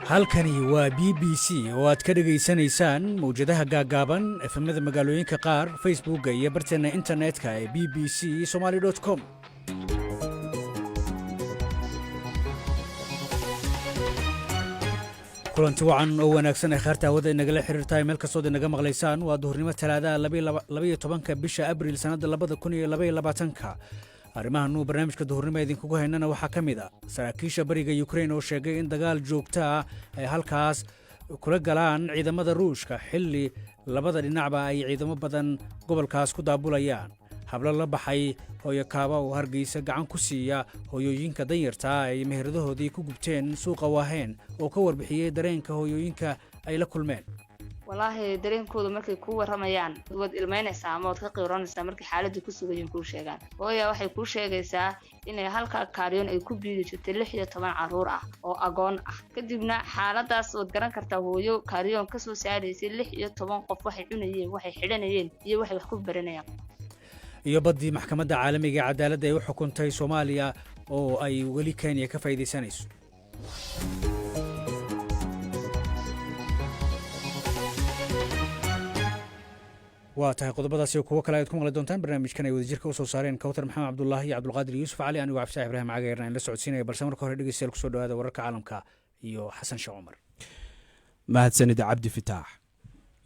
halkani waa b b c oo aad ka dhegaysanaysaan mawjadaha gaaggaaban efemada magaalooyinka qaar facebookga iyo barteenna internetka ee b b c somali com. kulanti wacan oo wanaagsan ee khaarta hawada inagala xiriirtahay meel kastood inaga maqlaysaan waa duhurnimo talaadaha 12 bisha abriil sannadda 2022. arrimahan uu barnaamijka duhurnimo idinkugu haynana waxaa ka mid ah saraakiisha bariga Ukraine oo sheegay in dagaal joogto ah ay halkaas kula galaan ciidamada Ruushka xilli labada dhinacba ay ciidamo badan gobolkaas ku daabulayaan. hablo la baxay hooyo kaaba oo Hargeysa gacan ku siiya hooyooyinka danyarta ay meheradahoodii ku gubteen suuqa Waaheen oo ka warbixiyay dareenka hooyooyinka ay la kulmeen. والله dareenkooda markay ku waramayaan wad ilmeynaysaa ama wad ka qiiroonaysaa markii xaaladdu ku sugan ku sheegaan hooyo waxay ku sheegaysaa inay halka kaariyoon ay ku biidi jirtay 16 caruur ah oo agoon ah kadibna xaaladaas wad garan kartaa hooyo kaariyoon ka soo saaraysay 16 qof waxay cunayeen waxay xidhanayeen iyo waxay wax ku baranayaan. iyo badii maxkamadda caalamiga ee cadaaladda ay u xukuntay Soomaaliya oo ay weli Kenya ka faa'iideysanayso. waa tahay qodobadaasi kuwa kale aad ku maqli doontaan barnaamijkan ay wadajirka u soo saareen Kawtar Maxamed Cabdullaahi iyo Cabdulqaadir Yuusuf Cali anigu Cabdi Ibraahim Cagaarna in la socodsiinaya balse marka hore dhegeystayaal ku soo dhawaada wararka caalamka iyo Xasan Sheekh Umar. mahadsanid Cabdi Fitaax.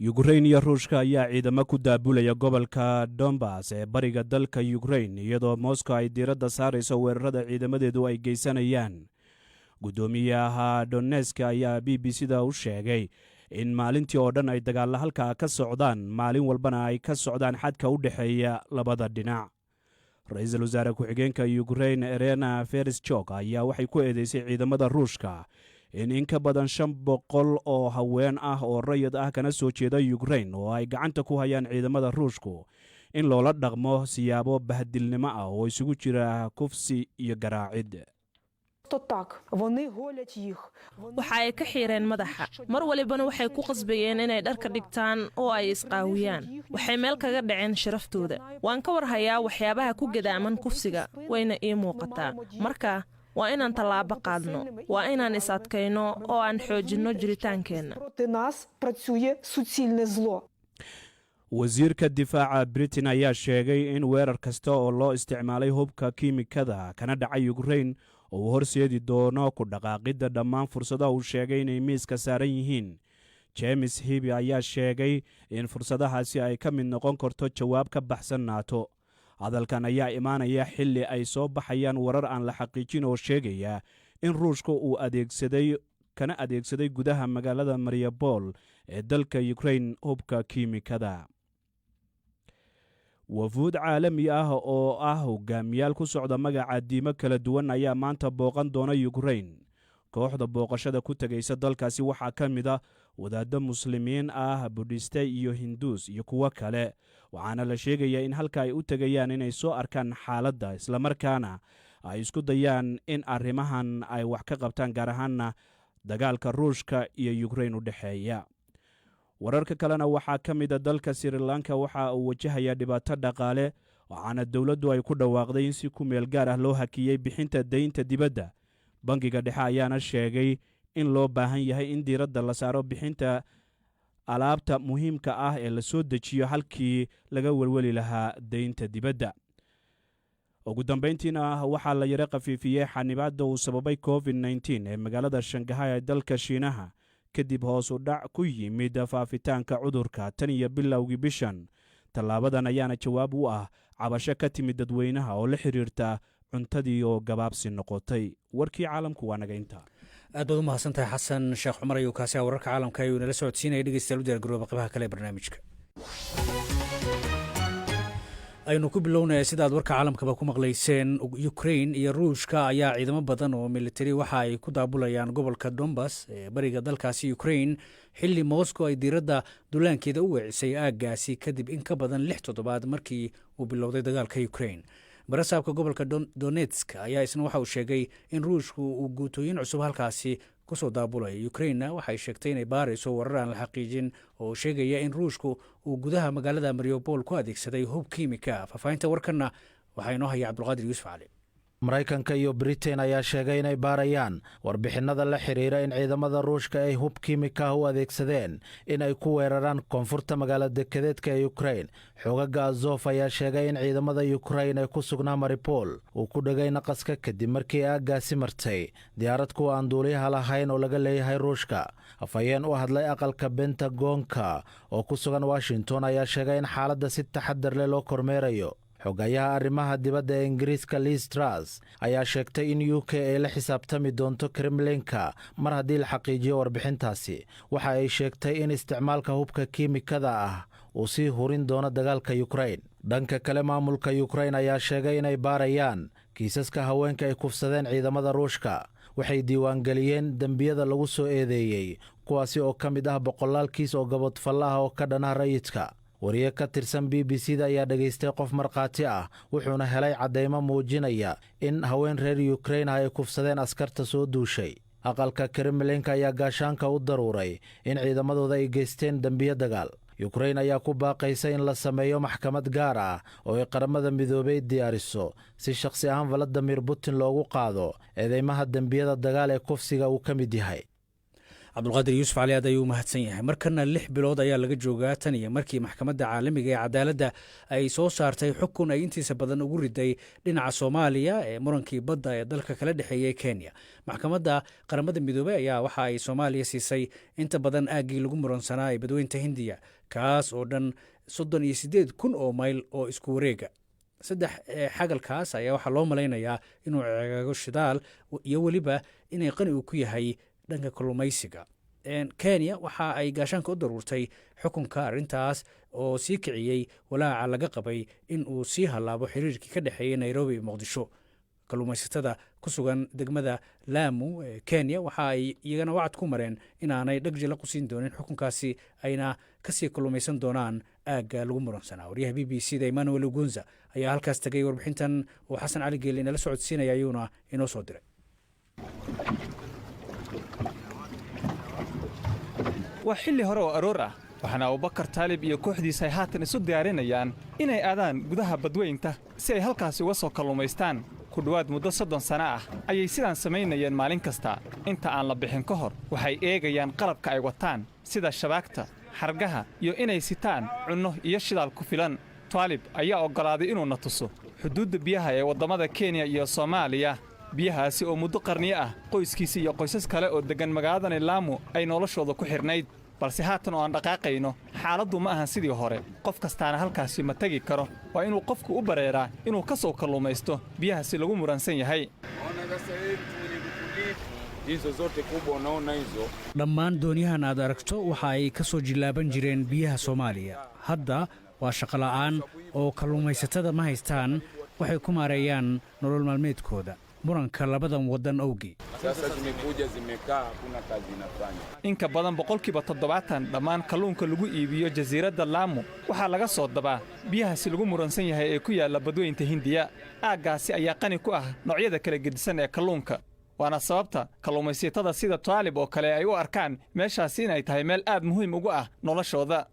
Ukraine iyo Ruushka ayaa ciidamo ku daabulaya gobolka Donbas ee bariga dalka Ukraine iyadoo Moscow ay diiradda saarayso weerarada ciidamadeedu ay geysanayaan. gudoomiyaha Donetsk ayaa BBC-da u sheegay in maalintii oo dhan ay dagaal halka ka socdaan maalin walbana ay ka socdaan xadka u dhaxeeya labada dhinac. ra'iisul wasaare ku-xigeenka Ukraine Irina Vereshchuk ayaa waxay ku eedeysay ciidamada Ruushka in ka badan 500 oo haween ah oo rayid ah kana soo jeeda Ukraine oo ay gacanta ku hayaan ciidamada Ruushku in loola dhaqmo siyaabo bahdilnimo ah oo isugu jira kufsi iyo garaacid. waxa ay ka xiireen madaxa mar walibana waxay ku qasbayeen inay dharka dhigtaan oo ay isqaawiyaan waxay meel kaga dhaceen sharaftooda waan ka warhayaa waxyaabaha ku gadaaman kufsiga wayna ii muuqataa marka waa inaan tallaabo qaadno waa inaan is adkayno oo aan xoojinno jiritaankeenna. wasiirka difaaca Britain ayaa sheegay in weerar kasta oo loo isticmaalay hubka kiimikada kana dhacay Ukraine oo horseedi doono ku dhaqaaqida dhammaan fursadaha uu sheegay inay miiska saaran yihiin. James Heaby ayaa sheegay in fursadahaasi ay ka mid noqon karto jawaab ka baxsan NATO. hadalkan ayaa imaanaya xilli ay soo baxayaan warar aan la xaqiijin oo sheegaya in Ruushka uu adeegsaday gudaha magaalada Mariupol ee dalka Ukraine hubka kiimikada. wafuud caalami ah oo hogaamiyaal ku socda magaca diimo kala duwan ayaa maanta booqan doona Ukraine. kooxda booqashada ku tagaysa dalkaasi waxaa ka mid ah wadaaddo muslimiin ah, Buddhiste iyo Hindus iyo kuwa kale. waxaana la sheegayaa in halka ay u tagayaan inay soo arkaan xaaladda isla markaana ay isku dayaan in arrimahan ay wax ka qabtaan gaar ahaanna dagaalka Ruushka iyo Ukraine u dhaxeeya. wararka kalena waxaa ka mid ah dalka Sri Lanka waxa uu wajahayaa dhibaato dhaqaale waxaana dawladdu ay ku dhawaaqday in si ku meel gaar ah loo hakiyay bixinta deynta dibadda. bangiga dhexe ayaana sheegay in loo baahan yahay in diiradda la saaro bixinta alaabta muhiimka ah ee la soo dejiyo halkii laga welweli lahaa deynta dibadda. ugu dambeyntiina waxaa la yara qafiifiyey xanibaadda uu sababay COVID-19 ee magaalada Shanghai ee dalka Shiinaha kadib hoos u dhac ku yimid faafitaanka cudurka tan iyo bilowgii bishan. tallaabadan ayaana jawaab u ah cabasho ka timid dadweynaha oo la xiriirta cuntadii oo gabaabsi noqotay. warkii caalamku waa naga intaa. aad baad u mahadsantahay Xasan Sheekh Umar iyo kaasi wararka caalamka ayuu nala socodsiinayay dhegeystayaal u diyaar garooba qaybaha kale ee barnaamijka. aynu ku bilownaa sida aad warka caalamkaba ku maqlayseen Ukraine iyo Ruushka ayaa ciidamo badan oo military waxa ay ku daabulayaan gobolka Donbas ee bariga dalkaasi Ukraine xilli Moscow ay diiradda duulaankeeda u weecisay aaggaasi kadib in ka badan 6 toddobaad markii uu bilowday dagaalka Ukraine. barasaabka gobolka donetsk ayaa isna waxa uu sheegay in ruushku uu guutooyin cusub halkaasi kusoo daabulaya ukrainna waxay sheegtay inay baarayso warar aan la xaqiijin oo sheegaya in ruushku uu gudaha magaalada mariupol ku adeegsaday hub kiimika. faahfaahinta warkanna waxaa inoo haya cabdulqaadir yuusuf cali. maraykanka iyo britain ayaa sheegay inay baarayaan warbixinada la xiriira in ciidamada ruushka ay hub kiimika ah u adeegsadeen in ay ku weeraraan koonfurta magaalo dekedeedka ee ukrain. xoogaga azof ayaa sheegay in ciidamada ukrain ee ku sugnaa maripol uu ku dhegay naqaska kadib markii aaggaasi martay diyaarad kuwa aan duuliyaha lahayn oo laga leeyahay ruushka. afhayeen u hadlay aqalka bentagonka oo ku sugan washington ayaa sheegay in xaaladda si taxadar leh loo kormeerayo. xogayaha arrimaha dibadda ee ingiriiska Liz Truss ayaa sheegtay in UK ay la xisaabtami doonto Kremlinka mar haddii la xaqiijiyo warbixintaasi. waxa ay sheegtay in isticmaalka hubka kiimikada ah uu sii hurin doono dagaalka Ukraine. dhanka kale maamulka Ukraine ayaa sheegay inay baarayaan kiisaska haweenka ay kufsadeen ciidamada Ruushka. waxay diiwaangeliyeen dembiyada lagu soo eedeeyey kuwaasi oo ka mid ah boqolaal kiis oo gabadfal ah oo ka dhana rayidka. wariye ka tirsan BBC-da ayaa dhegaystay qof markhaati ah wuxuuna helay caddaymo muujinaya in haween reer Ukraine ay kufsadeen askarta soo duushay. aqalka Kremlinka ayaa gaashaanka u daruuray in ciidamadooda ay geysteen dembiyo dagaal. Ukraine ayaa ku baaqaysa in la sameeyo maxkamad gaar ah oo ay qaramada midoobay diyaariso si shakhsi ahaan Vladimir Putin loogu qaado eedeymaha dembiyada dagaal ee kufsiga uu ka mid yahay. cabdulqaadir yuusuf cali aad ayuu mahadsan yahay. markana 6 bilood ayaa laga joogaa tan iyo markii maxkamadda caalamiga ee cadaaladda ay soo saartay xukun ay intiisa badan ugu riday dhinaca Soomaaliya ee murankii badda ee dalka kala dhexeeyay Kenya. maxkamadda qaramada midoobay ayaa waxa ay Soomaaliya siisay inta badan aagii lagu muransanaa ee badweynta Hindiya kaas oo dhan 38,000 oo mayl oo isku wareega. saddex xagalkaas ayaa waxaa loo malaynayaa inuu ceegaago shidaal iyo weliba inay qani uu ku yahay dhanka kalluumaysiga. Kenya waxa ay gaashaanka u daruurtay xukunka arrintaas oo sii kiciyey walaaca laga qabay in uu sii halaabo xiriirkii ka dhexeeyay Nairobi iyo Muqdisho. kalluumaysatada ku sugan degmada Lamu ee Kenya waxa ay iyagana wacd ku mareen inaanay dhagjila ku siin doonin xukunkaasi ayna kasii kalluumaysan doonaan aagga lagu muransanaa. wariyaha BBC-da Emmanuel Ugunza ayaa halkaas tagay warbixintan oo Xasan Cali Geeli inala socodsiinaya ayuuna inoo soo diray. waa xilli hore oo aroor ah waxaana Abubakar Taalib iyo kooxdiisa ay haatan isu diyaarinayaan inay aadaan gudaha badweynta si ay halkaasi uga soo kalluumaystaan. ku dhowaad muddo 30 sano ah ayay sidaan samaynayeen maalin kasta. inta aan la bixin ka hor waxay eegayaan qalabka ay wataan sida shabaagta, xargaha iyo inay sitaan cunno iyo shidaal ku filan. Taalib ayaa ogolaaday inuu na tuso xuduudda biyaha ee waddamada Kenya iyo Soomaaliya. biyahaasi oo muddo qarniyo ah qoyskiisa iyo qoysas kale oo degan magaalada Lamu ay noloshooda ku xirnayd. balse haatan oo aan dhaqaaqayno xaaladdu ma ahan sidii hore. qof kastaana halkaasi ma tagi karo. waa inuu qofku u bareeraa inuu ka soo kalluumaysto biyahaasi lagu muransan yahay. dhammaan dooniyahan aad aragto waxa ay ka soo jilaaban jireen biyaha Soomaaliya. hadda waa shaqo la'aan oo kalluumaysatada ma haystaan waxay ku maareeyaan nolol maalmeedkooda muranka labadan wadan awgi. inka badan 70% dhammaan kalluunka lagu iibiyo jasiiradda Lamu waxaa laga soo dabaa biyahaasi lagu muransan yahay ee ku yaala badweynta Hindiya. aaggaasi ayaa qani ku ah noocyada kala gedisan ee kalluunka. waana sababta kalluumaysatada sida Taalib oo kale ay u arkaan meeshaasi inay tahay meel aad muhiim ugu ah noloshooda.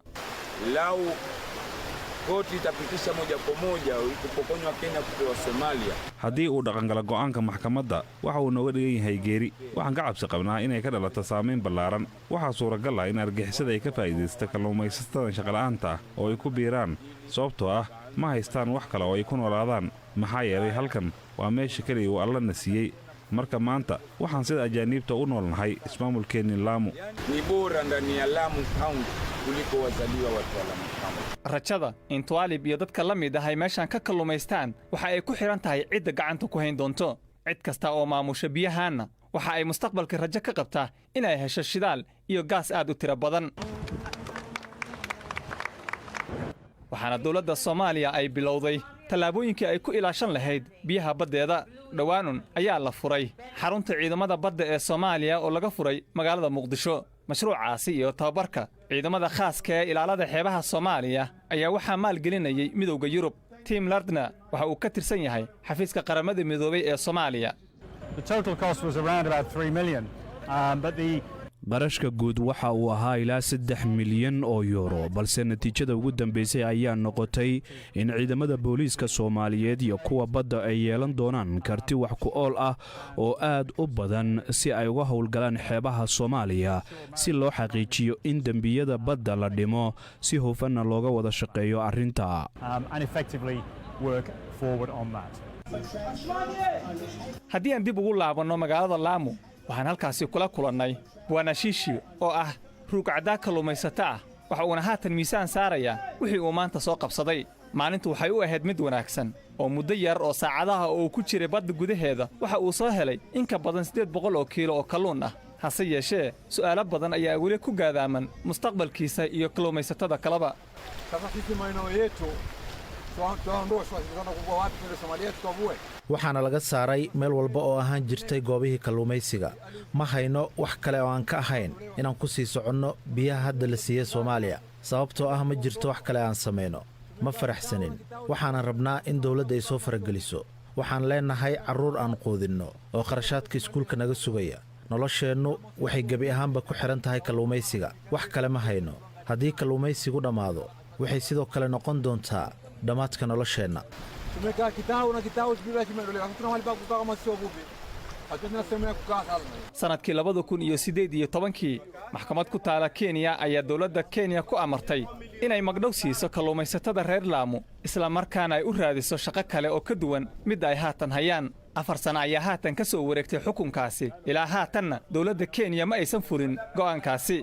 koti itapitisha moja kwa moja ukipokonywa Kenya kupewa Soomaaliya. haddii uu dhaqangala go'aanka maxkamadda waxa uu nooga dhigan yahay geeri. waxaan ka cabsi qabnaa inay ka dhalato saamayn ballaaran. waxaa suuragal ah in argixisada ay ka faa'iidaysta kalluumaysatada shaqala'aanta ah oo ay ku biiraan sababtoo ah ma haystaan wax kale oo ay ku noolaadaan. maxaa yeelay halkan waa meesha keliya uu Alla na siiyey. marka maanta waxaan sida ajaaniibta u noolnahay ismaamulkeenni Lamu. ni bora ndani ya Lamu County kuliko wazaliwa watu wa Lamu County. rajada in Taalib iyo dadka la mid ah ay meeshan ka kalluumaystaan waxa ay ku xiran tahay cidda gacanta ku hayn doonto. cid kasta oo maamusha biyahaana waxa ay mustaqbalka rajo ka qabtaa inay hesho shidaal iyo gaas aad u tiro badan. waxaana dawladda Soomaaliya ay bilowday tallaabooyinkii ay ku ilaashan lahayd biyaha baddeeda. dhawaanun ayaa la furay xarunta ciidamada badda ee Soomaaliya oo laga furay magaalada Muqdisho. mashruucaasi iyo tababarka ciidamada khaaska ee ilaalada xeebaha Soomaaliya ayaa waxaa maalgelinayay Midowga Yurub. Tim Lardner waxa uu ka tirsan yahay xafiiska qaramada midoobay ee Soomaaliya. qarashka guud waxa uu ahaa ilaa 3 milyan oo euro balse natiijada ugu dambaysay ayaa noqotay in ciidamada booliiska Soomaaliyeed iyo kuwa badda ay yeelan doonaan karti wax ku ool ah oo aad u badan si ay uga howlgalaan xeebaha Soomaaliya si loo xaqiijiyo in dambiyada badda la dhimo si hufanna looga wada shaqeeyo arrinta. Haddii aan dib ugu laabanno magaalada Lamu waxaan halkaasi kula kulannay Bwana Shishi oo ah ruugcada kalluumaysato ah waxa uuna haatan miisaan saaraya wixii uu maanta soo qabsaday. Maalintu waxay u ahayd mid wanaagsan oo muddo yar oo saacadaha oo ku jiray badda gudaheeda waxa uu soo helay in ka badan 800 oo kiilo oo kalluun ah. hase yeeshee su'aalo badan ayaa weli ku gaadaaman mustaqbalkiisa iyo kalluumaysatada kaleba. waxaana laga saaray meel walba oo ahaan jirtay goobihii kalluumaysiga. ma hayno wax kale oo aan ka ahayn inaan ku sii soconno biyaha hadda la siiyey Soomaaliya sababtoo ah ma jirto wax kale aan samayno. ma faraxsanin waxaanan rabnaa in dawladda ay soo farageliso. waxaan leenahay carruur aan quudinno oo kharashaadka iskuulka naga sugaya. nolosheennu waxay gebi ahaanba ku xidhan tahay kalluumaysiga. wax kale ma hayno. haddii kalluumaysigu dhammaado waxay sidoo kale noqon doontaa dhammaadka nolosheenna. sanadkii 2018 maxkamad ku taala Kenya ayaa dawladda Kenya ku amartay inay magdhow siiso kalluumaysatada reer Lamu isla markaana ay u raadiso shaqo kale oo ka duwan mid ay haatan hayaan. 4 sano ayaa haatan ka soo wareegtay xukunkaasi. ilaa haatanna dawladda Kenya ma aysan furin go'aankaasi.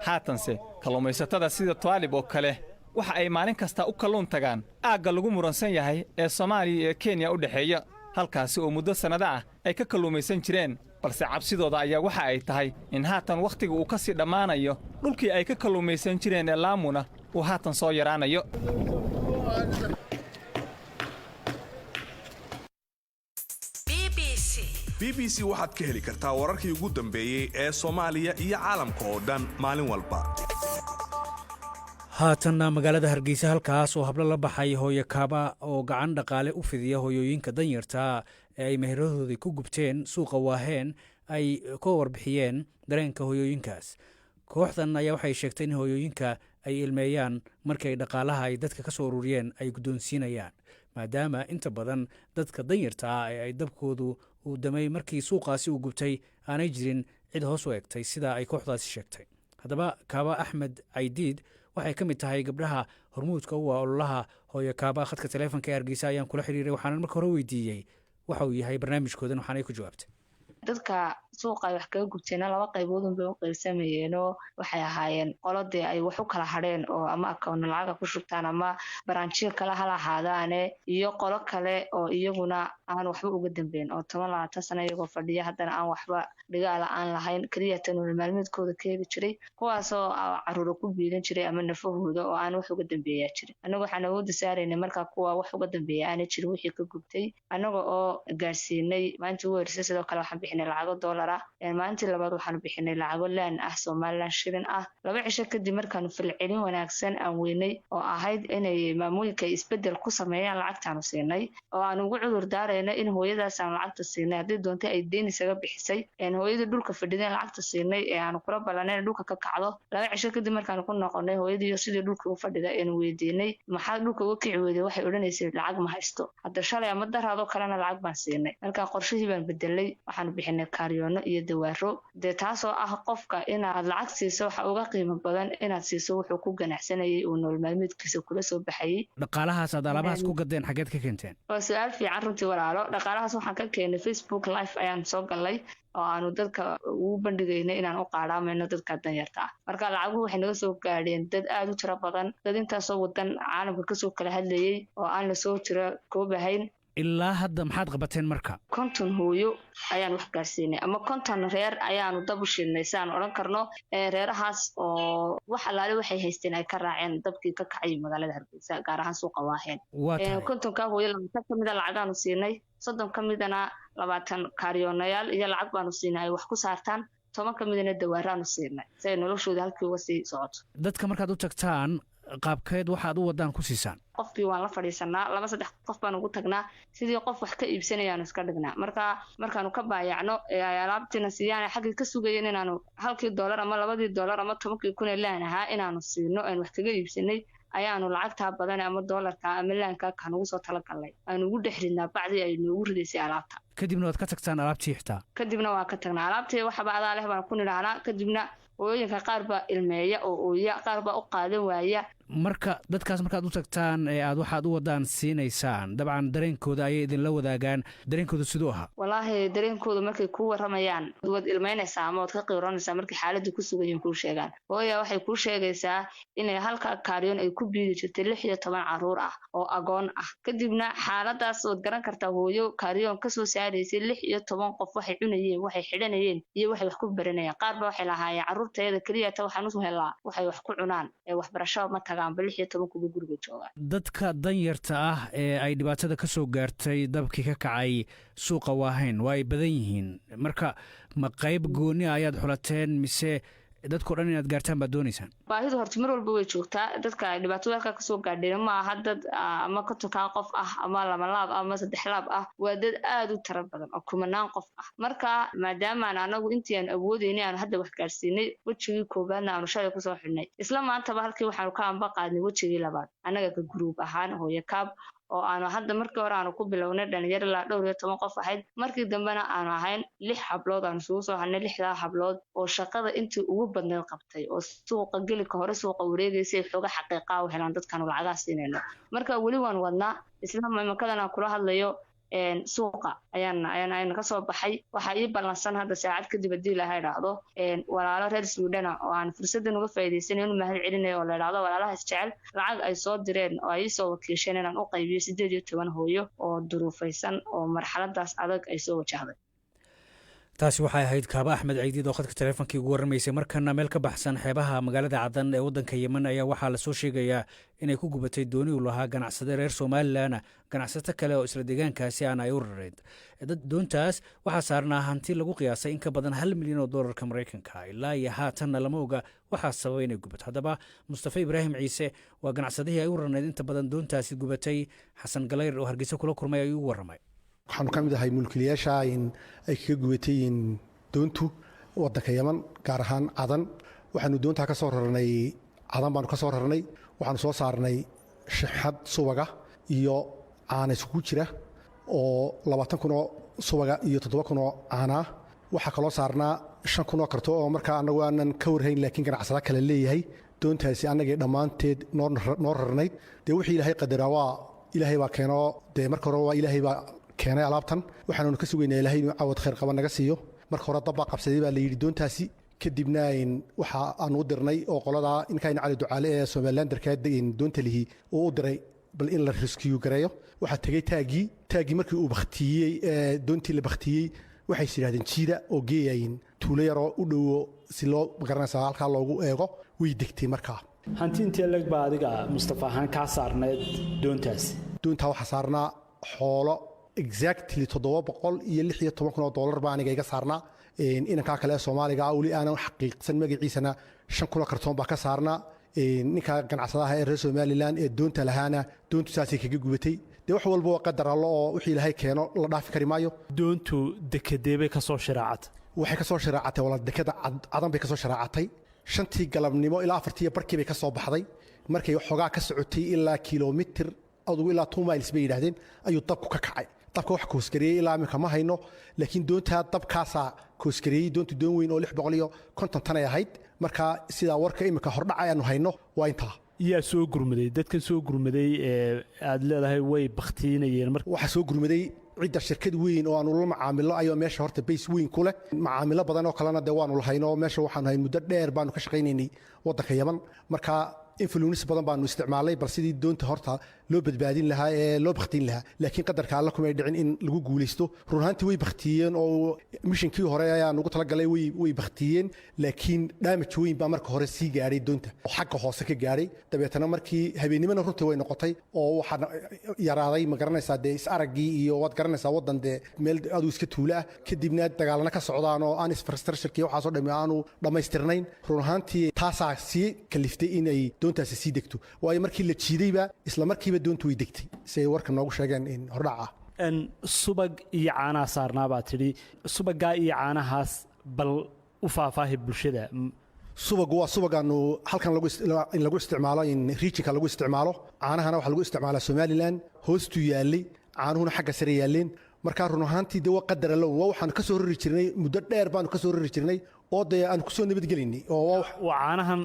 haatanse kalluumaysatada sida Twaalib oo kale waxa ay maalin kasta u kalluun tagaan aagga lagu muransan yahay ee Soomaaliya iyo Kenya u dhaxeeya halkaasi oo muddo sanado ah ay ka kalluumaysan jireen balse cabsidooda ayaa waxa ay tahay in haatan waqtiga uu ka sii dhammaanayo dhulkii ay ka kalluumaysan jireen ee Laamuna uu haatan soo yaraanayo. BBC waxaad ka heli kartaa wararkii ugu dambeeyay ee Soomaaliya iyo caalamka oo dhan maalin walba. haatanna magaalada Hargeysa halkaas oo hablo la baxay hooyo kaaba oo gacan dhaqaale u fidiya hooyooyinka danyarta ee ay meherahooda ku gubteen suuqa Waaheen ay ka warbixiyeen dareenka hooyooyinkaas. kooxdan ayaa waxay sheegtay in hooyooyinka ay ilmeeyaan markay dhaqaalaha ay dadka ka soo ururiyeen ay guddoonsiinayaan maadaama inta badan dadka danyarta ah ee ay dabkoodu uu damay markii suuqaasi uu gubtay aanay jirin cid hoos u egtay sida ay kooxdaasi sheegtay. haddaba Kaaba Axmed Caydiid waxay ka mid tahay gabdhaha hormuudka u ah ololaha hooyo kaaba. khadka taleefanka ee Hargeysa ayaan kula xiriiray waxaan marka hore weydiiyey waxa uu yahay barnaamijkoodan waxaanay ku jawaabtay. dadka suuqa ay wax kaga gubteena 2 qaybood bay u qaybsamayeen oo waxay ahaayeen qoladii ay wax u kala hadheen oo ama account lacag ku shubtaan ama branchiyo kala halahaadaane iyo qolo kale oo iyaguna aan waxba uga dambeyn oo 12 sano iyagoo fadhiya haddana aan waxba dhigaala aan lahayn kaliya tan maalmeedkooda ka heli jiray kuwaasoo caruur ku biilan jiray ama nafahooda oo aan wax uga dambeeyaa jirin. anagu waxaan awood saaraynay marka kuwa wax uga dambeeya aan jirin wixii ka gubtay anaga oo gaarsiinay maanta weerarsa sidoo kale waxaan bixinay lacago dollar ah. maalintii labaad waxaan bixinay lacago laan ah Soomaaliland shilin ah. 2 cisho kadib markaan filcelin wanaagsan aan weynay oo ahayd inay maamulka isbedel ku sameeyaan lacagtaan siinay oo aan ugu cudur daarayna in hooyadaas aan lacagta siinay haddii doonto ay deyn isaga bixisay hooyada dhulka fadhideen lacagta siinay ee aan kula balanay dhulka ka kacdo. 2 cisho kadib markaan ku noqonay hooyadii sidii dhulka u fadhida aan weydiinay maxaa dhulka uga kici weeday waxay odhanaysay lacag ma haysto. hadda shalay ama daraado kalena lacag baan siinay. marka qorshihii baan bedelay waxaan bixinay kaariyoono iyo dawaaro taasoo ah qofka inaad lacag siiso waxa uga qiimo badan inaad siiso wuxuu ku ganacsanayay oo nolol maalmeedkiisa kula soo baxayay. dhaqaalahaas aad alaabahaas ku gadeen xageed ka keenteen? waa su'aal fiican runtii walaalo. dhaqaalahaas waxaan ka keenay Facebook live ayaan soo galay oo aanu dadka ugu bandhigaynay inaan u qaadaamayno dadka danyarta ah. marka lacaguhu waxay naga soo gaadheen dad aad u tiro badan dad intaasoo wadan caalamka kasoo kala hadlayay oo aan la soo tiro koobahayn. ilaa hadda maxaad qabateen marka? 50 hooyo ayaan wax gaarsiinay ama 50 reer ayaanu dab u shidnay saan oran karno. reerahaas oo wax alaale waxay haysteen ay ka raaceen dabkii ka kacay magaalada Hargeysa gaar ahaan suuqa Waaheen. 50 ka hooyo kamid ah lacag aanu siinay 30 kamidana 20 kaariyoonayaal iyo lacag baanu siinay wax ku saartaan 10 ka midna dawaaraanu siinay si ay noloshooda halkii uga sii socoto. dadka markaad u tagtaan qaabkeed waxaad u wadaan ku siisaan? qofkii waan la fadhiisanaa 2-3 qof baan ugu tagnaa sidii qof wax ka iibsanayaan iska dhignaa markaanu ka baayacno ay alaabtina siiyaan xaqii ka sugayeen inaanu $1 ama $2 ama 10,000 laan ahaa inaanu siino aan wax kaga iibsanay ayaanu lacagta badan ama $ka ama laanka kan ugu soo talagalay aanu ugu dhexrinaa bacdi ay noogu ridaysay alaabta. kadibna waad ka tagtaan alaabtii xitaa? kadibna waa ka tagnaa alaabtii waxa bacdaa leh baan ku nidhahnaa kadibna hooyooyinka qaar baa ilmeeya oo ooya qaar baa u qaadan waaya. marka dadkaas markaad u tagtaan ee aad waxaad u wadaan siinaysaan dabcan dareenkooda ayay idinla wadaagaan, dareenkooda siduu ahaa? walaahi dareenkooda markay ku waramayaan waad ilmeynaysaa ama waad ka qiiroonaysaa markay xaaladdu ku sugayiin kuu sheegaan. hooya waxay kuu sheegaysaa inay halka kaaryoon ay ku biidi jirtay 16 caruur ah oo agoon ah. kadibna xaaladaas waad garan kartaa hooyo kaaryoon ka soo saaraysay 16 qof waxay cunayeen waxay xidhanayeen iyo waxay wax ku baranayeen. qaar baa waxay lahaayeen caruurteeda kaliya ta waxaan u helaa waxay wax ku cunaan ee waxbarasho ma dadka danyarta ah ee ay dhibaatada ka soo gaartay dabkii ka kacay suuqa waahayn waa ay badan yihiin. marka ma qayb gooni ayaad xulateen mise dadkao dhan inaad gaartaan baad doonaysaan? baahidu horta mar walba way joogtaa. dadka ay dhibaatada halkaa kasoo gaadheen ma aha dad ama ka tukaa qof ah ama 2 laab ama 3 laab ah, waa dad aad u tiro badan oo kumanaan qof ah. marka maadaama anagu intii aan awoodeynay aan hadda wax gaarsiinay wejigii koobaadna aanu shalay kusoo xidhnay isla maantaba halkii waxaanu ka amba qaadnay wejigii labaad annaga ka gruub ahaan hooyo kaab oo aanu hadda markii hore aanu ku bilownay dhalinyaro ilaa 12 qof ahayd. markii dambena aanu ahayn 6 hablood aanu isugu soo hadnay 6 hablood oo shaqada intii ugu badneed qabtay oo suuqa gelika hore suuqa wareegaysay xoga xaqiiqa u helaan dadkan lacagaha siinayno. marka weli waan wadnaa isla maamulkadana kula hadlayo suuqa ayaan ka soo baxay. waxaa ii ballansan hadda saacad kadib hadii la yiraahdo walaalo reer Suudaan oo aan fursadan uga faa'iideysanay inuu mahad celinayo oo la yiraahdo walaalaha isjecel lacag ay soo direen oo ay soo wakiisheen inaan u qaybiyo 18 hooyo oo duruufaysan oo marxaladaas adag ay soo wajahday. taasi waxay ahayd Kaaba Axmed Ciidiid oo khadka taleefankii ugu waramaysay. markana meel ka baxsan xeebaha magaalada Cadan ee wadanka Yemen ayaa waxaa la soo sheegayaa inay ku gubatay dooni u lahaa ganacsade reer Soomaaliland ganacsato kale oo isla deegaankaasi aan ay u rareed. doontaas waxaa saarnaa hanti lagu qiyaasay in ka badan $1 milyan Mareykanka ilaa iyo haatanna lama oga waxaa sababay inay gubato. haddaba Mustafa Ibraahim Ciise waa ganacsadihii ay u rareed inta badan doontaasi gubatay. Xasan Galayr oo Hargeysa kula kulmay ayuu u waramay. waxaanu ka mid ahay mulkiilayaasha ay kaga gubatay doontu wadanka Yemen gaar ahaan Cadan. waxaanu doontaa ka soo rarnay Cadan baanu ka soo rarnay waxaanu soo saarnay shixad subaga iyo caana isku jira oo 20,000 subaga iyo 7,000 caana. waxaa kaloo saarnaa 5,000 karto oo markaa anagu aanan ka warhayn laakiin ganacsada kale leeyahay. doontaasi anagii dhammaanteed noo rarnayd dee wixii ilaahay qadaraa waa ilaahay baa keeno dee marka hore waa ilaahay baa keenay alaabtan. waxaanu ka sugaynaa ilaahay inuu cawad khayr qaba naga siiyo. marka hore dab baa qabsaday baa la yidhi doontaasi. kadibna waxa aanu u dirnay oo qolada inkaan cali ducaale ee Somalilanderka doonta lihi uu u diray bal in la rescue gareeyo. waxa tagay taagi markii uu baktiyay doontii la baktiyay waxay yiraahdeen jiida oo geeyayn tuulo yar oo u dhow si loo garanaysa halka loogu eego way degtay. markaa hanti intee lag baa adiga Mustafa ahaan ka saarneed doontaas? doonta waxa saarnaa xoolo exactly $716,000 baa aniga iga saarnaa. inanka kale Soomaaliga wali aanan xaqiiqsan magaciisana 5,000 kartoon baa ka saarnaa. ninka ganacsadaha ee reer Somaliland ee doonta lahaana doontu saasi kaga gubatay. dee wax walba waa qadar Allah oo wixii ilaahay keeno la dhaafi kari maayo. doontu dekedeebay ka soo sharaacatay? waxay ka soo sharaacatay wala dekada Cadan bay ka soo sharaacatay 5 galabnimo ilaa 4 barkii bay ka soo baxday. markay xogaa ka socotay ilaa kiiloomitir adugu ilaa 2 miles bay yiraahdeen ayuu dabku ka kacay. dabka wax kooskariyay ilaa imika ma hayno laakiin doonta dabkaasa kooskariyay. doontu doon weyn oo 650 tan ay ahayd. marka sida warka imika hordhacay aanu hayno waa intaa. yaa soo gurmaday dadkan soo gurmaday ee aad leedahay way baktiinayeen? marka waxa soo gurmaday cidda shirkad weyn oo aanu la macaamilo ayuu meesha horta base weyn ku leh. macaamilo badan oo kalena de waanu lahayno meesha waxaanu hayn muddo dheer baanu ka shaqaynaynay wadanka Yemen. marka influence badan baanu isticmaalnay bal sidii doonta horta loo badbaadin lahaa ee loo bakhtiin lahaa laakiin qadarka alla kumay dhicin in lagu guulaysto run ahaantii way bakhtiyeen oo mishinkii hore ayaan ugu talagalay way bakhtiyeen laakiin damage weyn baa marka hore sii gaadhay doonta oo xagga hoose ka gaadhay dabeetana markii habeenimana runtii way noqotay oo waxaa yaraaday ma garanaysaa dee is araggii iyo waad garanaysaa waddan dee meel aduu iska tuula ah kadibna dagaalana ka socdaan oo aan infrastructure-kii waxaasoo dhammi aanu dhammaystirnayn run ahaantii taasaa sii kaliftay inay doontaasi sii degto waayo markii la jiidayba isla markiiba doontu way degtay si ay warka noogu sheegeen in hordhac ah subag iyo caanaha saarnaa baa tidhi subaggaa iyo caanahaas bal u faahfaahi bulshada subagu waa subagaanu halkan in lagu isticmaalo in riijinka lagu isticmaalo caanahana waxaa lagu isticmaalaa somalilan hoostuu yaallay caanuhuna xagga sare yaalleen markaa run ahaantii dee waa qadar allown waa waxaanu ka soo rari jirnay muddo dheer baanu ka soo rari jirnay oo dee aanu kusoo nabadgelaynay waa caanahan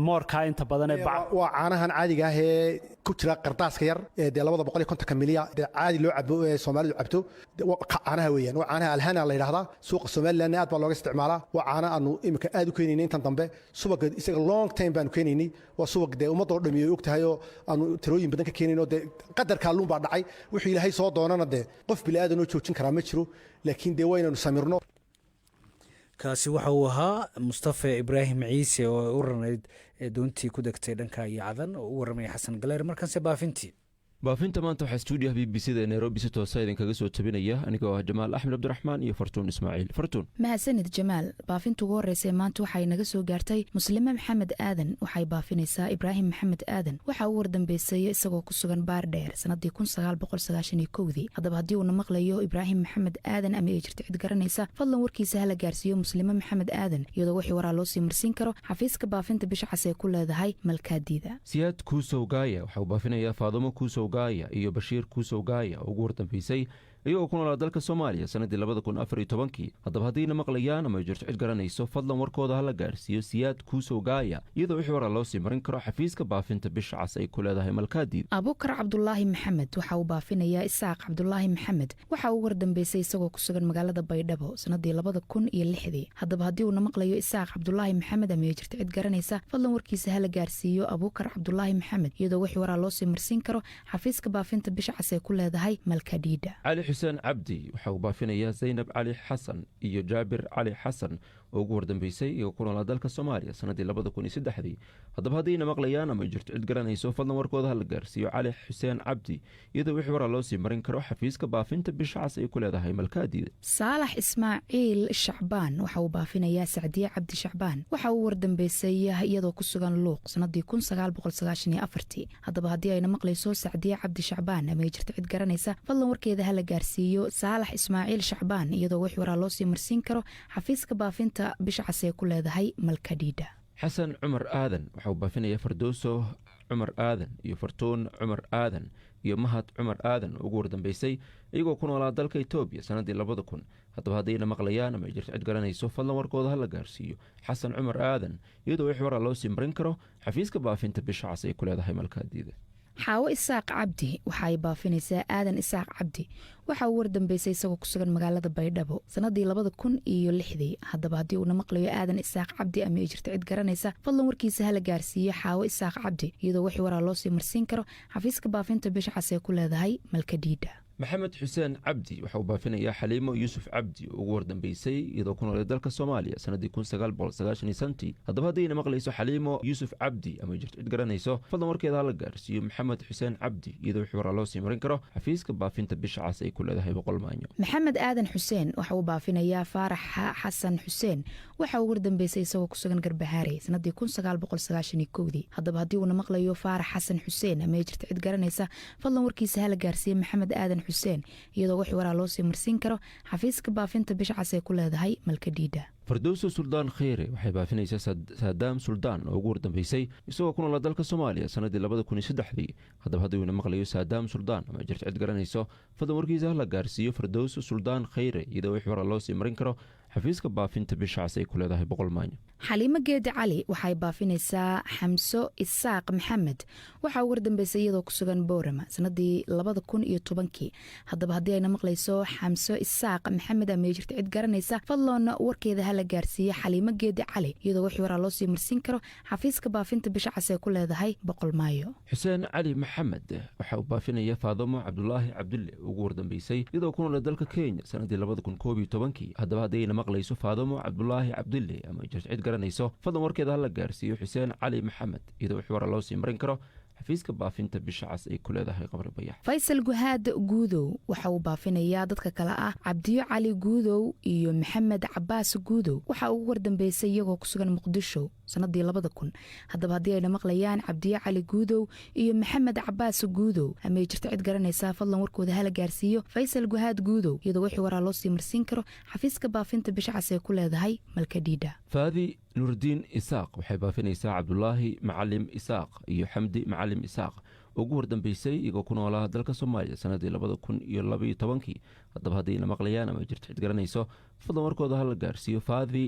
moorkaa inta badan waa caanahan caadiga ah ee ku jira qardaaska yar ee dee 250 milya dee caadi loo cabo ee Soomaalidu cabto caanaha weeyaan waa caanaha alhana la yiraahdaa suuqa Soomaaliland aad baa looga isticmaalaa waa caana aanu imika aad u keenaynay intan dambe subaga isaga long time baanu keenaynay waa subag dee ummadoo dhamiyo og tahay oo aanu tirooyin badan ka keenayno dee qadarka luun baa dhacay wixii ilaahay soo doonana dee qof bilaadan oo joojin karaa ma jiro laakiin dee waynaanu samirno kaasi waxa uu ahaa mustafa ibraahim ciise oo u ranayd doontii ku degtay dhanka iyo cadan oo u warramaya xasan galeer markaanse baafinta maanta waxaa stuudiyaha b b c da nairobi si toosa idinkaga soo tabinaya anigoo ah jamaal axmed cabdiraxmaan iyo fartuun ismaaciil fartuun mahadsanid jamaal baafinta ugu horreysay maanta waxay naga soo gaartay muslime maxamed aadan waxay baafinaysaa ibraahim maxamed aadan waxaa u wardambeysay isagoo ku sugan baardheer sanadii 1991 haddaba haddii uuna maqlayo ibraahim maxamed aadan ama ay jirto cid garanaysa fadlan warkiisa hala gaarsiiyo muslime maxamed aadan iyadoo wixii waraa loo sii marsiin karo xafiiska baafinta bisha cas ee ku leedahay malkaadiida siyaad kuusow gaaya waxa uu baafinayaa faadumo kuusow iyo bashiir kuusow gaaya oo ugu wardambeysay iyagoo ku noolaa dalka Soomaaliya sanadii 2014 haddaba haddiina maqlayaan ama ay jirto cid garanayso fadlan warkooda hala gaarsiiyo siyaad kuusow gaaya iyadoo wixii waraa loo sii marin karo xafiiska baafinta bisha cas ay ku leedahay malkaadiid abukar cabdulaahi maxamed waxa uu baafinayaa isaaq cabdulaahi maxamed waxa uu wardambeysay isagoo ku sugan magaalada baydhabo sanadii 2006 haddaba haddii uuna maqlayo isaaq cabdulaahi maxamed ama ay jirto cid garanaysa fadlan warkiisa hala gaarsiiyo abukar cabdulaahi maxamed iyadoo wixii waraa loo sii marsiin karo xafiiska baafinta bisha cas ay ku leedahay malkaadiida xuseen cabdi waxa uu baafinayaa zaynab cali xasan iyo jaabir cali xasan oo ugu wardambeysay iyagoo ku noolaa dalka Soomaaliya sanadii 2003 haddaba haddiina maqlayaan ama jirto cid garanayso fadlan warkooda hala gaarsiiyo cali xuseen cabdi iyadoo wixii waraa loo sii marin karo xafiiska baafinta bisha cas ay ku leedahay malkaadiida saalax ismaaciil shacbaan waxa uu baafinayaa sacdiye cabdi shacbaan waxa uu wardambeysay iyadoo ku sugan luuq sanadii 1994 haddaba haddii ayna maqlayso sacdiye cabdi shacbaan ama jirto cid garanaysa fadlan warkeeda hala gaarsiiyo saalax ismaaciil shacbaan iyadoo wixii waraa loo sii marsiin karo xafiiska baafinta bisha cas ee ku leedahay malkadhiidha xasan cumar aadan waxa uu baafinayaa fardooso cumar aadan iyo fartuun cumar aadan iyo mahad cumar aadan oo ugu wardambeysay iyagoo ku noolaa dalka Itoobiya sanadii 2000 haddaba haddayna maqlayaan ama jirto cid garanayso fadlan warkooda hala gaarsiiyo xasan cumar aadan iyadoo wixii waraa loo sii marin karo xafiiska baafinta bisha cas ay ku leedahay malkaadiida xaawo isaaq cabdi waxa ay baafinaysaa aadan isaaq cabdi waxa uu wardambeysay isagoo ku sugan magaalada baydhabo sanadii 2006 haddaba haddii uuna maqlayo aadan isaaq cabdi ama ay jirto cid garanaysa fadlan warkiisa hala gaarsiiyo xaawo isaaq cabdi iyadoo wixii waraa loo sii marsiin karo xafiiska baafinta bisha cas ee ku leedahay malkadhiidha maxamed xuseen cabdi waxa uu baafinayaa xaliimo yuusuf cabdi oo ugu wardambeysay iyadoo ku noolay dalka Soomaaliya sanadii 1990 haddaba haddayna maqlayso xaliimo yuusuf cabdi ama ay jirto cid garanayso fadlan warkeeda hala gaarsiiyo maxamed xuseen cabdi iyadoo wixii waraa loo sii marin karo xafiiska baafinta bisha cas ay ku leedahay boqol maanyo maxamed aadan xuseen waxa uu baafinayaa faarax xasan xuseen waxa uu wardambeysay isagoo ku sugan garbahaare sanadii 1991 haddaba haddii uuna maqlayo faarax xasan xuseen ama ay jirto cid garanaysa fadlan warkiisa hala gaarsiiyo maxamed aadan xuseen iyadoo wixii waraa loo sii marsiin karo xafiiska baafinta bisha cas ee ku leedahay malkadhiidha fardowso suldaan kheyre waxay baafinaysaa saadaam suldaan oo ugu wardambeysay isagoo ku noolaa dalka Soomaaliya sanadii 2003 haddaba haddii uuna maqlayo saadaam suldaan ama jirto cid garanayso fadlan warkiisa hala gaarsiiyo fardowso suldaan kheyre iyadoo wixii waraa loo sii marin karo xafiiska baafinta bisha cas ay ku leedahay boqol maanyo xaliimo geedi cali waxay baafinaysaa xamso isaaq maxamed waxaa ugu wardambeysay iyadoo ku sugan boorama sanadii 2010 haddaba haddii ayna maqlayso xamso isaaq maxamed ama jirta cid garanaysa fadloona warkeeda hala gaarsiiye xaliimo geedi cali iyadoo wixii waraa loo sii marsin karo xafiiska baafinta bisha cas ee ku leedahay boqol maayo. xuseen cali maxamed waxa uu baafinaya faadamo cabdulaahi cabdulle ugu wardambeysay iyadoo ku nool dalka Kenya sanadii 2011 haddaba haddii ayna maqlayso faadamo cabdulaahi cabdulle ama jirta cid garanayso fadlan warkeeda hala gaarsiiyo xuseen cali maxamed iyadoo wixii waraa loo sii marin karo xafiiska baafinta bisha cas ay ku leedahay qabri bayax. faysal guhaad guudow waxa uu baafinayaa dadka kale ah cabdiyo cali guudow iyo maxamed cabaas guudow waxa uu wardambeysay iyagoo ku sugan muqdisho sanadii 2000 haddaba haddii ayna maqlayaan cabdiyo cali guudow iyo maxamed cabaas guudow ama jirta cid garanaysa fadlan warkooda hala gaarsiiyo faysal guhaad guudow iyadoo wixii waraa loo sii marsin karo xafiiska baafinta bisha cas ee ku leedahay malkadhiidha. faadi nuurdiin isaaq waxay baafinaysaa cabdulaahi macalim isaaq iyo xamdi macalim isaaq ugu wardambeysay iyagoo ku noolaa dalka Soomaaliya sanadii 2012 haddaba haddayna maqlayaan ama jirta cid garanayso fadlan warkooda hala gaarsiiyo faadi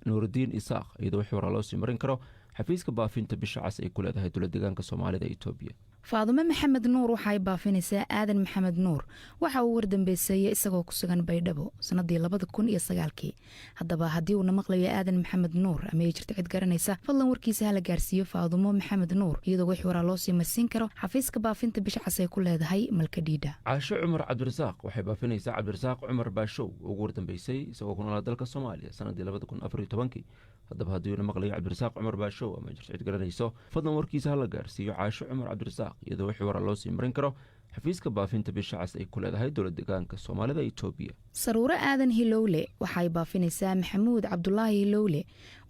nuurdiin isaaq iyadoo wixii waraa loo sii marin karo xafiiska baafinta bisha cas ay ku leedahay dowlad deegaanka Soomaalida Itoobiya. faadumo maxamed nuur waxay baafinaysaa aadan maxamed nuur waxa uu wardambeysay isagoo ku sugan baydhabo sanadii 2009 haddaba haddii uu na maqlayo aadan maxamed nuur ama jirta cid garanaysa fadlan warkiisa hala gaarsiiyo faadumo maxamed nuur iyadoo wixii waraa loo sii marsin karo xafiiska baafinta bisha cas ee ku leedahay malkadhiidha. caasho cumar cabdirasaaq waxay baafinaysaa cabdirasaaq cumar baashow ugu wardambeysay isagoo ku noolaa dalka Soomaaliya sanadii 2014 haddaba haddii uu na maqlayo cabdirasaaq cumar baashow ama jirta cid garanayso fadlan warkiisa hala gaarsiiyo caasho cumar cabdirasaaq iyadoo wixii waraa loo sii marin karo xafiiska baafinta bisha cas ay ku leedahay dowlad deegaanka Soomaalida Itoobiya. saruure aadan hilowle waxay baafinaysaa maxamuud cabdulaahi hilowle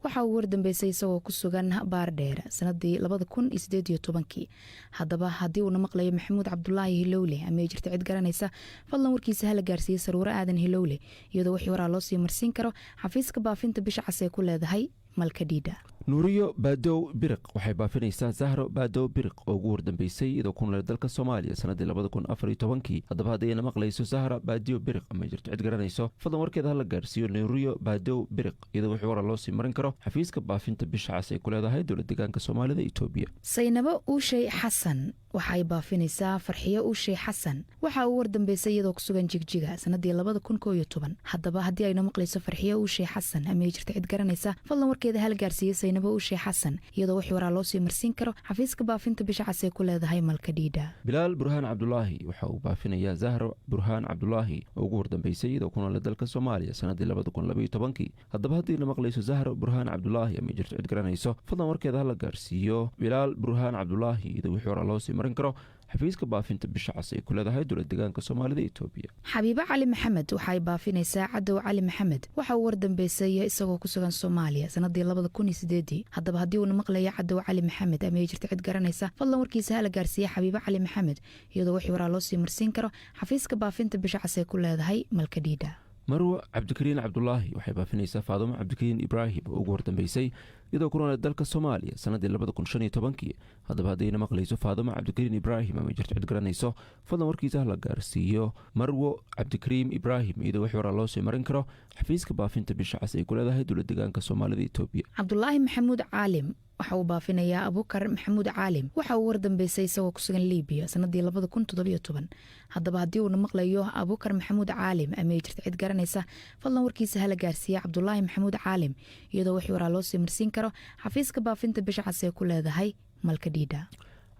waxa uu wardambeysay isagoo ku sugan baardheer sanadii 2018 haddaba haddii uu na maqlayo maxamuud cabdulaahi hilowle ama jirta cid garanaysa fadlan warkiisa hala gaarsiiyo saruure aadan hilowle iyadoo wixii waraa loo sii marsin karo xafiiska baafinta bisha cas ee ku leedahay malkadhiidha. nuuriyo baadow biriq waxay baafinaysaa zahro baadow biriq oo ugu wardambeysay iyadoo ku nool dalka Soomaaliya sanadii 2014 haddaba haddayna maqlayso zahra baadow biriq ama jirta cid garanayso fadlan warkeeda hala gaarsiiyo nuuriyo baadow biriq iyadoo wixii waraa loo sii marin karo xafiiska baafinta bisha cas ay ku leedahay dowlad deegaanka Soomaalida Itoobiya. saynabo uushay xasan waxay baafinaysaa farxiyo uushay xasan waxa uu wardambeysay iyadoo ku sugan jigjiga sanadii 2011 haddaba haddii ayna maqlayso farxiyo uushay xasan ama jirta cid garanaysa fadlan warkeeda hala gaarsiiyo saynabo uushay xasan iyadoo wixii waraa loo sii marsin karo xafiiska baafinta bisha cas ee ku leedahay malkadhiidha. bilaal burhaan cabdulaahi waxa uu baafinayaa zahro burhaan cabdulaahi oo ugu wardambeysay iyadoo ku nool dalka Soomaaliya sanadii 2012 haddaba haddii la maqlayso zahro burhaan cabdulaahi ama jirta cid garanayso fadlan warkeeda hala gaarsiiyo bilaal burhaan cabdulaahi iyadoo wixii waraa loo sii marin karo xafiiska baafinta bisha cas ay ku leedahay dowlad deegaanka Soomaalida Itoobiya. xabiibo cali maxamed waxay baafinaysaa cadow cali maxamed waxa uu wardambeysay isagoo ku sugan Soomaaliya sanadii 2008 haddaba haddii uu na maqlayo cadow cali maxamed ama jirta cid garanaysa fadlan warkiisa hala gaarsiiyo xabiibo cali maxamed iyadoo wixii waraa loo sii marsin karo xafiiska baafinta bisha cas ee ku leedahay malkadhiidha. marwo cabdikariin cabdulaahi waxay baafinaysaa faadumo cabdikariin ibraahim oo ugu wardambeysay iyadoo ku nool dalka Soomaaliya sanadii 2015 haddaba haddayna maqlayso faadumo cabdikariin ibraahim ama jirta cid garanayso fadlan warkiisa hala gaarsiiyo marwo cabdikariin ibraahim iyadoo wixii waraa loo sii marin karo xafiiska baafinta bisha cas ay ku leedahay dowlad deegaanka Soomaalida Itoobiya. cabdulaahi maxamuud caalim waxa uu baafinayaa abukar maxamuud caalim waxa uu wardambeysay isagoo ku sugan Liibiya sanadii 2017 haddaba haddii uu na maqlayo abukar maxamuud caalim ama jirta cid garanaysa fadlan warkiisa hala gaarsiiyo cabdulaahi maxamuud caalim iyadoo wixii waraa loo sii marsin karo xafiiska baafinta bisha cas ee ku leedahay malkadhiidha.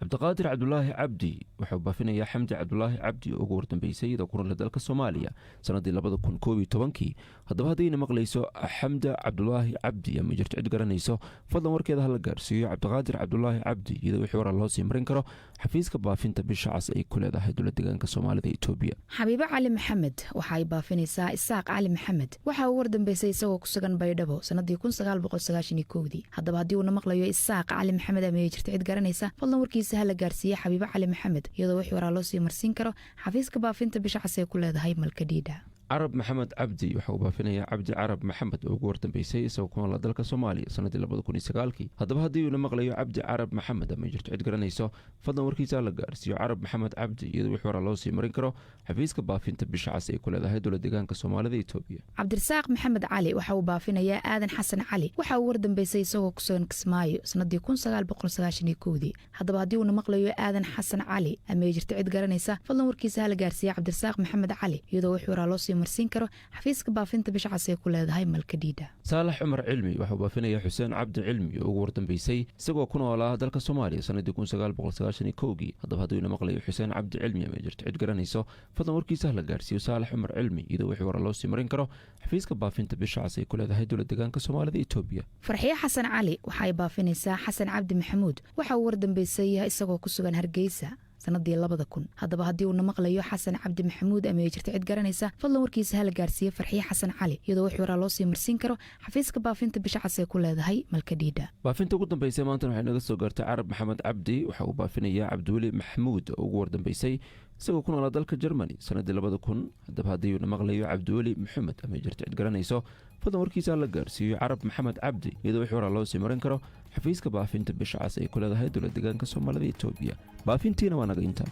cabdiqaadir cabdulaahi cabdi wuxuu baafinayaa xamdi cabdulaahi cabdi oo ugu wardambeysay iyadoo ku nool dalka Soomaaliya sanadii 2011 haddaba haddayna maqlayso xamda cabdulaahi cabdi ama jirta cid garanayso fadlan warkeeda hala gaarsiiyo cabdiqaadir cabdulaahi cabdi iyadoo wixii waraa loo sii marin karo xafiiska baafinta bisha cas ay ku leedahay dowlad deegaanka Soomaalida Itoobiya. xabiibo cali maxamed waxay baafinaysaa isaaq cali maxamed waxa uu wardambeysay isagoo ku sugan baydhabo sanadii 1991 haddaba haddii uu na maqlayo isaaq cali maxamed ama jirta cid garanaysa fadlan warkiisa hala gaarsiiyo xabiibo cali maxamed iyadoo wixii waraa loo sii marsin karo xafiiska baafinta bisha cas ee ku leedahay malkadhiidha. carab maxamed cabdi waxa uu baafinayaa cabdi carab maxamed oo ugu wardambeysay isagoo ku noolaa dalka soomaaliya sanadii 2009 haddaba haddii uuna maqlayo cabdi carab maxamed ama jirto cid garanayso fadlan warkiisa la gaarsiiyo carab maxamed cabdi iyadoo wix waraa loo sii marin karo xafiiska baafinta bisha cas ay ku leedahay dowlad deegaanka soomaalida Itoobiya. cabdirasaaq maxamed cali waxa uu baafinayaa aadan xasan cali waxa uu wardambeysay isagoo ku sugan Kismaayo sanadii 1991 haddaba haddii uuna maqlayo aadan xasan cali ama jirto cid garanaysa fadlan warkiisa la gaarsiiyo cabdirasaaq maxamed cali iyadoo wix waraa loo sii marsiin karo xafiiska baafinta bisha cas ay ku leedahay Malkadhiidha. saalax cumar cilmi waxa uu baafinayaa xuseen cabdi cilmi oo ugu wardambeysay isagoo ku noolaa dalka Soomaaliya sanadii 1991 haddaba haddii uuna maqlayo xuseen cabdi cilmi ama jirto cid garanayso fadlan warkiisa la gaarsiiyo saalax cumar cilmi iyadoo wix waraa loo sii marin karo xafiiska baafinta bisha cas ay ku leedahay dowlad deegaanka soomaalida Itoobiya. farxiye xasan cali waxa ay baafinaysaa xasan cabdi maxamuud waxa uu wardambeysay isagoo ku sugan Hargeysa sanadii 2000 haddaba haddii uu maqlayo xasan cabdi maxamuud ama jirto cid garanaysa fadlan warkiisa la gaarsiiyo farxiye xasan cali iyadoo wix waraa loo sii marsiin karo xafiiska baafinta bisha cas ay ku leedahay Malkadhiidha. baafinta ugu dambeysay maanta waxay naga soo gaartay carab maxamed cabdi waxa uu baafinayaa cabdiweli maxamuud oo ugu wardambeysay isagoo ku noolaa dalka Germany sanadii 2000 haddaba haddii uu maqlayo cabdiweli maxamed ama jirto cid garanayso fadlan warkiisa la gaarsiiyo carab maxamed cabdi iyadoo wix waraa loo sii marin karo xafiiska baafinta bisha cas ay ku leedahay dowlad deegaanka soomaalida Itoobiya. baafintiina waa naga intaa.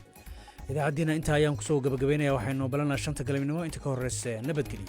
idaacaddiina inta ayaan kusoo gabagabaynayaa waxaynu balanaa 5 galabnimo inta ka horeysa nabadgelyo.